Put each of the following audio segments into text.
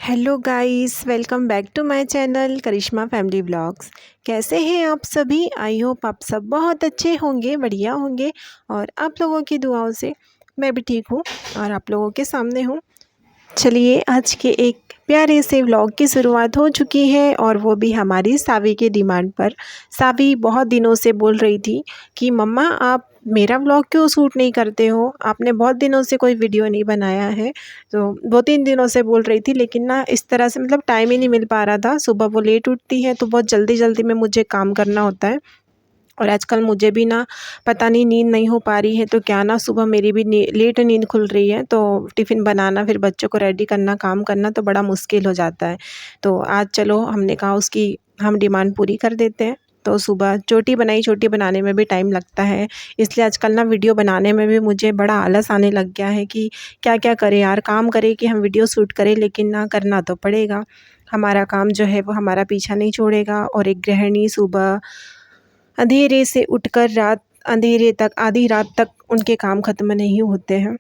Hello guys, welcome back to my channel Karishma family vlogs. कैसे हैं आप सभी? आई होप आप सब बहुत अच्छे होंगे, बढ़िया होंगे। और आप लोगों की दुआओं से मैं भी ठीक हूँ और आप लोगों के सामने हूँ। चलिए, आज के एक प्यारे से व्लॉग की शुरुआत हो चुकी है और वो भी हमारी सावी के डिमांड पर। सावी बहुत दिनों से बोल रही थी कि मम्मा आप मेरा व्लॉग क्यों शूट नहीं करते हो, आपने बहुत दिनों से कोई वीडियो नहीं बनाया है। तो 2-3 दिनों से बोल रही थी, लेकिन ना इस तरह से मतलब टाइम ही नहीं मिल पा रहा था। सुबह वो लेट उठती है तो बहुत जल्दी जल्दी में मुझे काम करना होता है। और आजकल मुझे भी ना पता नहीं नींद नहीं हो पा रही है, तो क्या ना सुबह मेरी भी लेट नींद खुल रही है, तो टिफ़िन बनाना फिर बच्चों को रेडी करना, काम करना तो बड़ा मुश्किल हो जाता है। तो आज चलो हमने कहा उसकी हम डिमांड पूरी कर देते हैं। तो सुबह चोटी बनाई, चोटी बनाने में भी टाइम लगता है, इसलिए आजकल ना वीडियो बनाने में भी मुझे बड़ा आलस आने लग गया है कि क्या-क्या करें यार, काम करें कि हम वीडियो शूट करें, लेकिन ना करना तो पड़ेगा। हमारा काम जो है वो हमारा पीछा नहीं छोड़ेगा और एक गृहिणी सुबह अंधेरे से उठकर रात अंधेरे तक, आधी रात तक उनके काम ख़त्म नहीं होते हैं।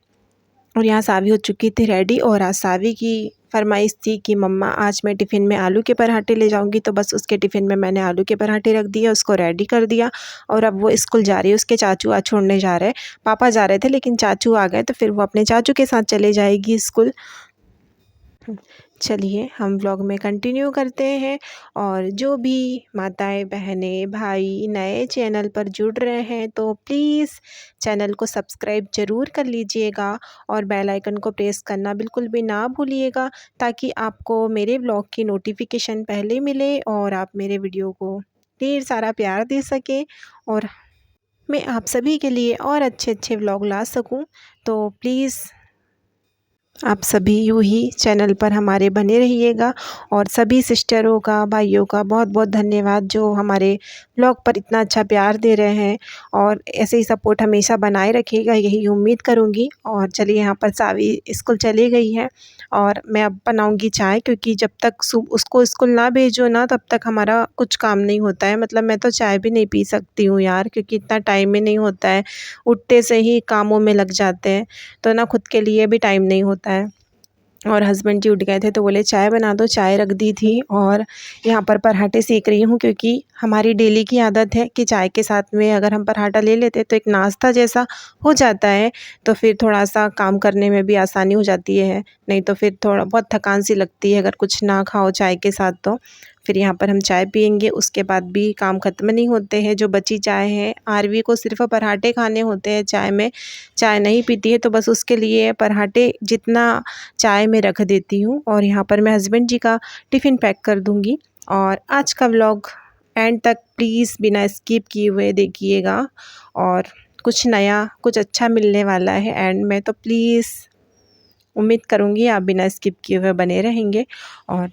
और यहाँ सावी हो चुकी थी रेडी और आज सावी की फ़रमाइश थी कि मम्मा आज मैं टिफ़िन में आलू के पराठे ले जाऊँगी, तो बस उसके टिफ़िन में मैंने आलू के पराठे रख दिए, उसको रेडी कर दिया और अब वो स्कूल जा रही है। उसके चाचू आज छोड़ने जा रहे हैं। पापा जा रहे थे लेकिन चाचू आ गए, तो फिर वो अपने चाचू के साथ चले जाएगी स्कूल। चलिए हम व्लॉग में कंटिन्यू करते हैं। और जो भी माताएं, बहनें, भाई नए चैनल पर जुड़ रहे हैं तो प्लीज़ चैनल को सब्सक्राइब ज़रूर कर लीजिएगा और बेल आइकन को प्रेस करना बिल्कुल भी ना भूलिएगा, ताकि आपको मेरे व्लॉग की नोटिफिकेशन पहले मिले और आप मेरे वीडियो को ढेर सारा प्यार दे सकें और मैं आप सभी के लिए और अच्छे अच्छे व्लॉग ला सकूं। तो प्लीज़ आप सभी यूँ ही चैनल पर हमारे बने रहिएगा। और सभी सिस्टरों का, भाइयों का बहुत बहुत धन्यवाद जो हमारे ब्लॉग पर इतना अच्छा प्यार दे रहे हैं और ऐसे ही सपोर्ट हमेशा बनाए रखिएगा, यही उम्मीद करूँगी। और चलिए यहाँ पर सावी स्कूल चली गई है और मैं अब बनाऊँगी चाय, क्योंकि जब तक उसको स्कूल ना भेजो ना तब तक हमारा कुछ काम नहीं होता है। मतलब मैं तो चाय भी नहीं पी सकती हूँ यार, क्योंकि इतना टाइम ही नहीं होता है, उठते से ही कामों में लग जाते हैं, तो ना खुद के लिए भी टाइम नहीं होता है। और हस्बैंड जी उठ गए थे तो बोले चाय बना दो, चाय रख दी थी और यहाँ पर पराठे सेक रही हूँ, क्योंकि हमारी डेली की आदत है कि चाय के साथ में अगर हम पराठा ले लेते तो एक नाश्ता जैसा हो जाता है, तो फिर थोड़ा सा काम करने में भी आसानी हो जाती है। नहीं तो फिर थोड़ा बहुत थकान सी लगती है अगर कुछ ना खाओ चाय के साथ। तो फिर यहाँ पर हम चाय पियेंगे, उसके बाद भी काम ख़त्म नहीं होते हैं। जो बची चाय है, आरवी को सिर्फ़ पराठे खाने होते हैं, चाय में चाय नहीं पीती है, तो बस उसके लिए पराठे जितना चाय में रख देती हूँ। और यहाँ पर मैं हस्बैंड जी का टिफ़िन पैक कर दूँगी। और आज का व्लॉग एंड तक प्लीज़ बिना स्किप किए हुए देखिएगा और कुछ नया, कुछ अच्छा मिलने वाला है एंड में, तो प्लीज़ उम्मीद करूँगी आप बिना स्किप किए हुए बने रहेंगे। और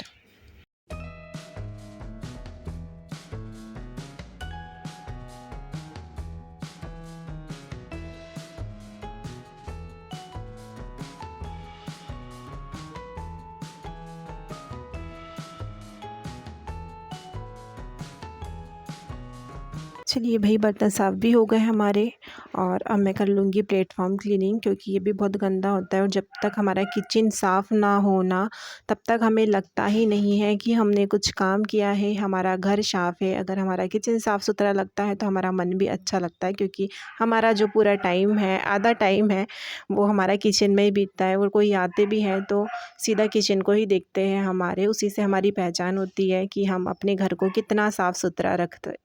चलिए भाई, बर्तन साफ़ भी हो गए हमारे और अब मैं कर लूँगी प्लेटफॉर्म क्लीनिंग, क्योंकि ये भी बहुत गंदा होता है और जब तक हमारा किचन साफ़ ना हो ना तब तक हमें लगता ही नहीं है कि हमने कुछ काम किया है, हमारा घर साफ़ है। अगर हमारा किचन साफ़ सुथरा लगता है तो हमारा मन भी अच्छा लगता है, क्योंकि हमारा जो पूरा टाइम है, आधा टाइम है, वो हमारा किचन में ही बीतता है। और कोई आते भी हैं तो सीधा किचन को ही देखते हैं हमारे, उसी से हमारी पहचान होती है कि हम अपने घर को कितना साफ़ सुथरा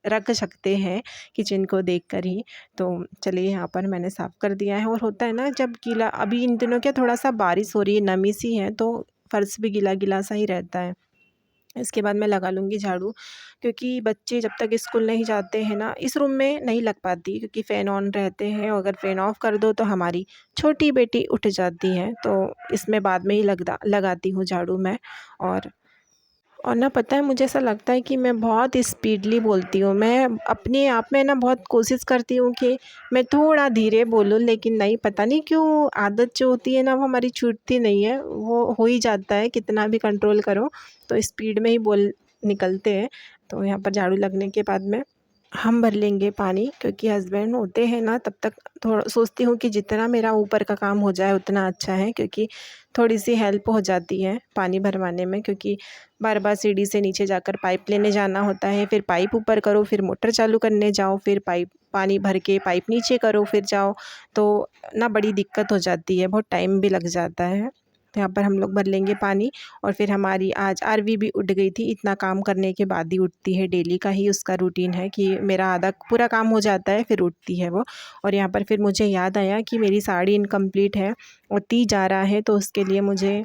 रख सकते हैं किचन को देखकर ही। तो चलिए यहाँ पर मैंने साफ़ कर दिया है। और होता है ना जब गीला, अभी इन दिनों क्या थोड़ा सा बारिश हो रही है, नमी सी है, तो फर्श भी गीला गीला सा ही रहता है। इसके बाद मैं लगा लूँगी झाड़ू, क्योंकि बच्चे जब तक स्कूल नहीं जाते हैं ना, इस रूम में नहीं लग पाती, क्योंकि फ़ैन ऑन रहते हैं और अगर फ़ैन ऑफ़ कर दो तो हमारी छोटी बेटी उठ जाती है, तो इसमें बाद में ही लगाती हूँ झाड़ू मैं। और ना पता है, मुझे ऐसा लगता है कि मैं बहुत स्पीडली बोलती हूँ। मैं अपने आप में ना बहुत कोशिश करती हूँ कि मैं थोड़ा धीरे बोलूँ, लेकिन नहीं, पता नहीं क्यों आदत जो होती है ना वो हमारी छूटती नहीं है, वो हो ही जाता है कितना भी कंट्रोल करो, तो स्पीड में ही बोल निकलते हैं। तो यहाँ पर झाड़ू लगने के बाद में हम भर लेंगे पानी, क्योंकि हस्बैंड होते हैं ना, तब तक थोड़ा सोचती हूँ कि जितना मेरा ऊपर का काम हो जाए उतना अच्छा है, क्योंकि थोड़ी सी हेल्प हो जाती है पानी भरवाने में। क्योंकि बार बार सीढ़ी से नीचे जाकर पाइप लेने जाना होता है, फिर पाइप ऊपर करो, फिर मोटर चालू करने जाओ, फिर पाइप पानी भर के पाइप नीचे करो, फिर जाओ, तो ना बड़ी दिक्कत हो जाती है, बहुत टाइम भी लग जाता है। तो यहाँ पर हम लोग भर लेंगे पानी। और फिर हमारी आज आरवी भी उठ गई थी, इतना काम करने के बाद ही उठती है, डेली का ही उसका रूटीन है कि मेरा आधा पूरा काम हो जाता है फिर उठती है वो। और यहाँ पर फिर मुझे याद आया कि मेरी साड़ी इनकम्प्लीट है और तीज आ रहा है, तो उसके लिए मुझे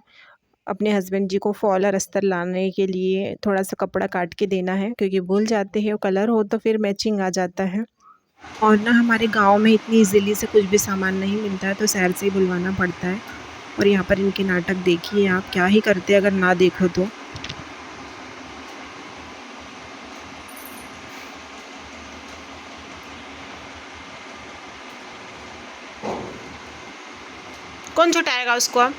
अपने हस्बैंड जी को फॉल और अस्तर लाने के लिए थोड़ा सा कपड़ा काट के देना है, क्योंकि भूल जाते हैं, और कलर हो तो फिर मैचिंग आ जाता है। और ना हमारे गांव में इतनी इजीली से कुछ भी सामान नहीं मिलता है, तो शहर से ही बुलवाना पड़ता है। और यहाँ पर इनके नाटक देखिए आप, क्या ही करते अगर ना देखो तो। कौन छुटाएगा उसको अब?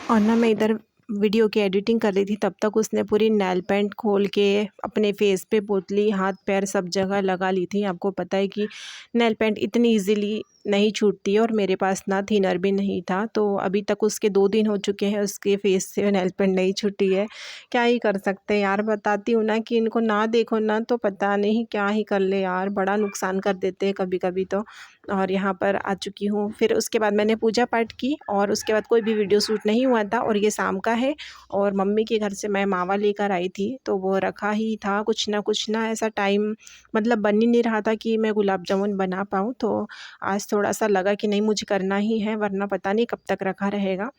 और ना मैं इधर वीडियो की एडिटिंग कर रही थी, तब तक उसने पूरी नेल पेंट खोल के अपने फेस पे पोतली, हाथ पैर सब जगह लगा ली थी। आपको पता है कि नेल पेंट इतनी इजीली नहीं छूटती है, और मेरे पास ना थिनर भी नहीं था, तो अभी तक उसके 2 दिन हो चुके हैं, उसके फेस से नेल पेंट नहीं छूटी है। क्या ही कर सकते हैं यार, बताती हूँ ना कि इनको ना देखो ना तो पता नहीं क्या ही कर ले यार, बड़ा नुकसान कर देते हैं कभी कभी तो। और यहाँ पर आ चुकी हूँ, फिर उसके बाद मैंने पूजा पाठ की, और उसके बाद कोई भी वीडियो शूट नहीं हुआ था। और ये शाम का है, और मम्मी के घर से मैं मावा लेकर आई थी, तो वो रखा ही था, कुछ ना ऐसा टाइम मतलब बन ही नहीं रहा था कि मैं गुलाब जामुन बना पाऊँ। तो आज थोड़ा सा लगा कि नहीं, मुझे करना ही है, वरना पता नहीं कब तक रखा रहेगा।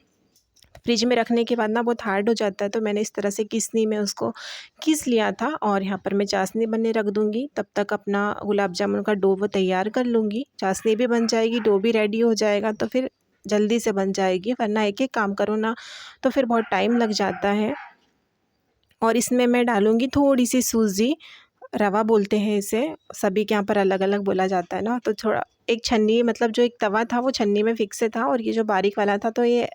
फ्रिज में रखने के बाद ना बहुत हार्ड हो जाता है, तो मैंने इस तरह से किसनी में उसको किस लिया था। और यहाँ पर मैं चाशनी बनने रख दूँगी, तब तक अपना गुलाब जामुन का डो वो तैयार कर लूँगी। चाशनी भी बन जाएगी, डो भी रेडी हो जाएगा, तो फिर जल्दी से बन जाएगी। वरना एक एक काम करो ना तो फिर बहुत टाइम लग जाता है। और इसमें मैं डालूँगी थोड़ी सी सूजी, रवा बोलते हैं इसे, सभी के यहाँ पर अलग अलग बोला जाता है ना। तो थोड़ा एक छन्नी, मतलब जो एक तवा था वो छन्नी में फिक्स था, और ये जो बारीक वाला था तो ये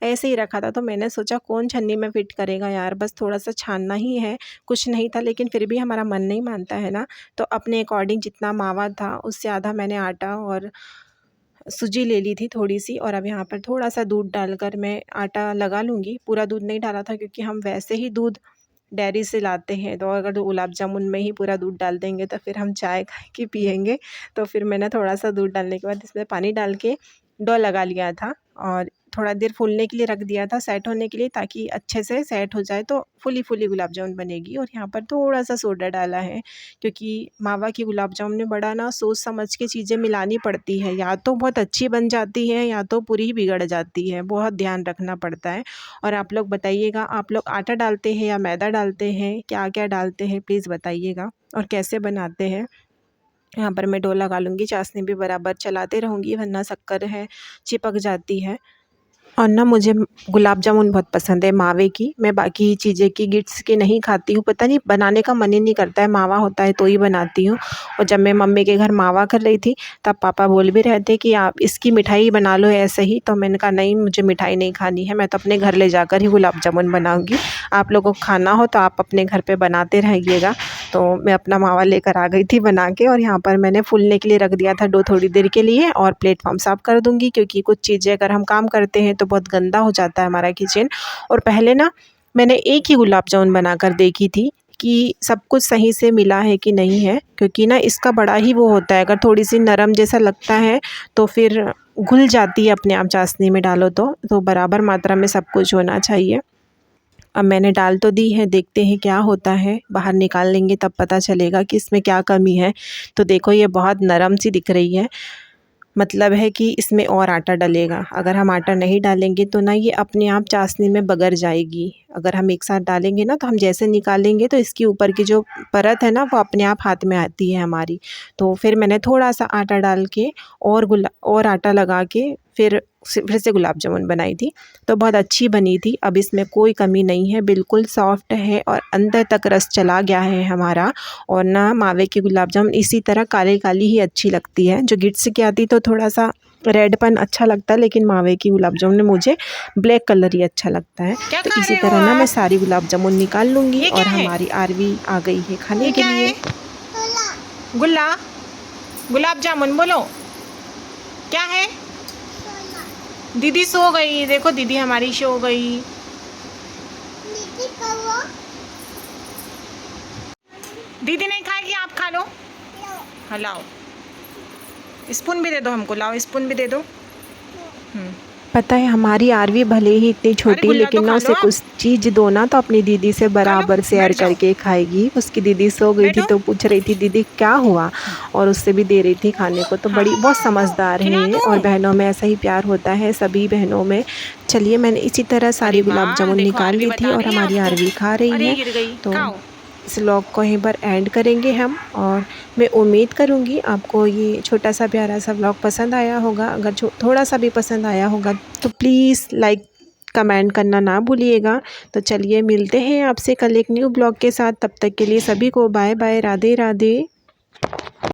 ऐसे ही रखा था। तो मैंने सोचा कौन छन्नी में फ़िट करेगा यार, बस थोड़ा सा छानना ही है, कुछ नहीं था। लेकिन फिर भी हमारा मन नहीं मानता है ना, तो अपने अकॉर्डिंग जितना मावा था उससे आधा मैंने आटा और सूजी ले ली थी थोड़ी सी। और अब यहाँ पर थोड़ा सा दूध डालकर मैं आटा लगा लूँगी। पूरा दूध नहीं डाला था, क्योंकि हम वैसे ही दूध डेयरी से लाते हैं, तो अगर गुलाब जामुन में ही पूरा दूध डाल देंगे तो फिर हम चाय खा के पिएंगे। तो फिर मैंने थोड़ा सा दूध डालने के बाद इसमें पानी डाल के डो लगा लिया था, और थोड़ा देर फूलने के लिए रख दिया था, सेट होने के लिए, ताकि अच्छे से सेट हो जाए तो फूली फूली गुलाब जामुन बनेगी। और यहाँ पर थोड़ा सा सोडा डाला है, क्योंकि मावा की गुलाब जामुन में बड़ा ना सोच समझ के चीज़ें मिलानी पड़ती है, या तो बहुत अच्छी बन जाती है या तो पूरी ही बिगड़ जाती है, बहुत ध्यान रखना पड़ता है। और आप लोग बताइएगा, आप लोग आटा डालते हैं या मैदा डालते हैं, क्या क्या डालते हैं प्लीज़ बताइएगा, और कैसे बनाते हैं। यहाँ पर मैं डो लगा लूँगी, चाशनी भी बराबर चलाते रहूँगी, वरना शक्कर है चिपक जाती है। और ना मुझे गुलाब जामुन बहुत पसंद है मावे की, मैं बाकी चीज़ें की गिट्स की नहीं खाती हूँ, पता नहीं बनाने का मन ही नहीं करता है, मावा होता है तो ही बनाती हूँ। और जब मैं मम्मी के घर मावा कर रही थी, तब पापा बोल भी रहे थे कि आप इसकी मिठाई बना लो ऐसे ही, तो मैंने कहा नहीं, मुझे मिठाई नहीं खानी है, मैं तो अपने घर ले जाकर ही गुलाब जामुन बनाऊँगी। आप लोगों को खाना हो तो आप अपने घर पर बनाते रहिएगा। तो मैं अपना मावा लेकर आ गई थी बना के, और यहाँ पर मैंने फूलने के लिए रख दिया था डो थोड़ी देर के लिए। और प्लेटफॉर्म साफ़ कर दूँगी, क्योंकि कुछ चीज़ें अगर हम काम करते हैं तो बहुत गंदा हो जाता है हमारा किचन। और पहले ना मैंने एक ही गुलाब जामुन बनाकर देखी थी कि सब कुछ सही से मिला है कि नहीं है, क्योंकि ना इसका बड़ा ही वो होता है, अगर थोड़ी सी नरम जैसा लगता है तो फिर घुल जाती है अपने आप, चाशनी में डालो तो बराबर मात्रा में सब कुछ होना चाहिए। अब मैंने डाल तो दी है, देखते हैं क्या होता है, बाहर निकाल लेंगे तब पता चलेगा कि इसमें क्या कमी है। तो देखो ये बहुत नरम सी दिख रही है, मतलब है कि इसमें और आटा डलेगा। अगर हम आटा नहीं डालेंगे तो ना ये अपने आप चाशनी में बगर जाएगी। अगर हम एक साथ डालेंगे ना, तो हम जैसे निकालेंगे तो इसकी ऊपर की जो परत है ना वो अपने आप हाथ में आती है हमारी। तो फिर मैंने थोड़ा सा आटा डाल के और आटा लगा के फिर से गुलाब जामुन बनाई थी, तो बहुत अच्छी बनी थी। अब इसमें कोई कमी नहीं है, बिल्कुल सॉफ्ट है और अंदर तक रस चला गया है हमारा। और ना मावे की गुलाब जामुन इसी तरह काली काली ही अच्छी लगती है। जो गिट्स की आती तो थोड़ा सा रेडपन अच्छा लगता है, लेकिन मावे की गुलाब जामुन मुझे ब्लैक कलर ही अच्छा लगता है। तो इसी तरह ना मैं सारी गुलाब जामुन निकाल लूँगी। और हमारी आरवी आ गई है खाने के लिए। गुलाब जामुन बोलो क्या है? दीदी सो गई, देखो दीदी हमारी सो गई। दीदी नहीं खाएगी, आप खा लो। लाओ स्पून भी दे दो हमको, लाओ स्पून भी दे दो। पता है हमारी आरवी भले ही इतनी छोटी, लेकिन ना उसे कुछ चीज़ दो ना तो अपनी दीदी से बराबर शेयर करके खाएगी। उसकी दीदी सो गई थी तो पूछ रही थी दीदी क्या हुआ, और उससे भी दे रही थी खाने को। तो बहुत समझदार है ये, और बहनों में ऐसा ही प्यार होता है, सभी बहनों में। चलिए मैंने इसी तरह सारी गुलाब जामुन निकाल ली थी और हमारी आरवी खा रही है। तो इस व्लॉग को यहीं पर एंड करेंगे हम, और मैं उम्मीद करूँगी आपको ये छोटा सा प्यारा सा व्लॉग पसंद आया होगा। अगर थोड़ा सा भी पसंद आया होगा तो प्लीज़ लाइक कमेंट करना ना भूलिएगा। तो चलिए मिलते हैं आपसे कल एक न्यू ब्लॉग के साथ। तब तक के लिए सभी को बाय बाय, राधे राधे।